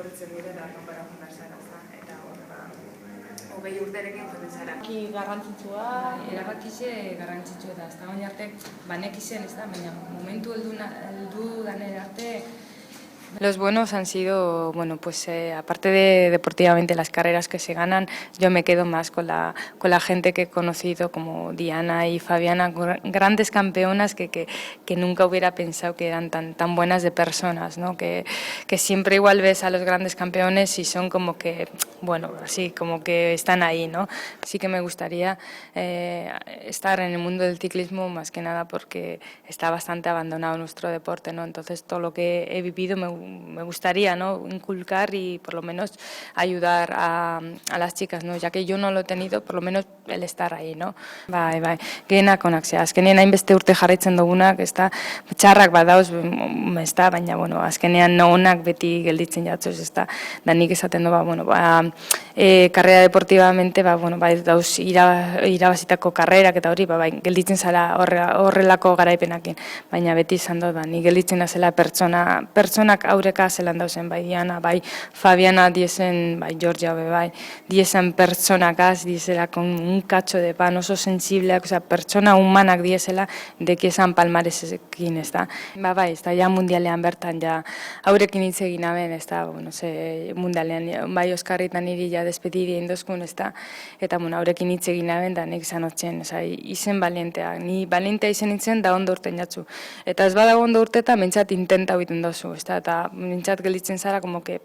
etorritzen dira eta nokara jundar zara, eta hogei urterekin joten zara. Garrantzitsua, erabakixe garrantzitsua da, ez da oin arte, banekizen, ez da, baina momentu heldu danera arte. Los buenos han sido, bueno, pues aparte de deportivamente las carreras que se ganan, yo me quedo más con la gente que he conocido como Diana y Fabiana, grandes campeonas que nunca hubiera pensado que eran tan buenas de personas, ¿no? Que siempre igual ves a los grandes campeones y son como que, bueno, así como que están ahí, ¿no? Sí que me gustaría estar en el mundo del ciclismo más que nada porque está bastante abandonado nuestro deporte, ¿no? Entonces todo lo que he vivido me gustaría, ¿no? Inculcar y por lo menos ayudar a las chicas, ¿no? Ya que yo no lo he tenido, por lo menos el estar ahí, ¿no? Bai, gehienak onak zea. Azkenean hainbeste urte jarraitzen dugunak, ez da, txarrak badauz, ez da, baina, bueno, azkenean onak beti gelditzen jatzuz, ez da, da nik esaten du, bueno, karrera deportivamente, bueno, dauz irabazitako karrerak eta hori, gelditzen zara horrelako garaipenakin, baina beti izan dut, nik gelditzen da zela pertsonak aurreka zelan dauzen, bai Diana, bai Fabiana diesen, bai Georgia, bai diesen pertsonakaz, diesela con un cacho de pan oso sensibleak, oza, pertsona humanak diesela, dekiesan palmaresekin, ez da. Bai, ez da, ja mundialean bertan, ja haurekin hitz egin aben, ez da, bueno, mundialean, bai Oskarritan niri ja despedidi indozkun, ez da, eta, bueno, haurekin hitz egin aben, da nik izan otzen, ez da, izen balientea, ni balientea izen itzen da ondo urten jatzu. Eta ez badago ondo urteta, mentzat intenta huiten dozu, ez da, eta mentzat gelditzen zara, como que,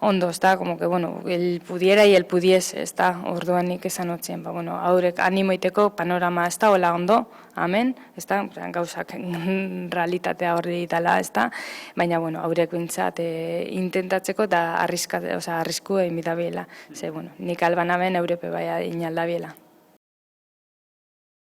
ondo, ez da, como que, bueno, el pudiera y el pudiese, ez da, orduan nik esan otzen, bueno, haurek animoiteko panorama ez da, hola ondo, amen, ez da, gauzak realitatea hori ditala, ez da, baina, bueno, haurek bintzat intentatzeko eta arrisku egin bidabiela, ze, bueno, nik alban aben Europe baia inaldabiela.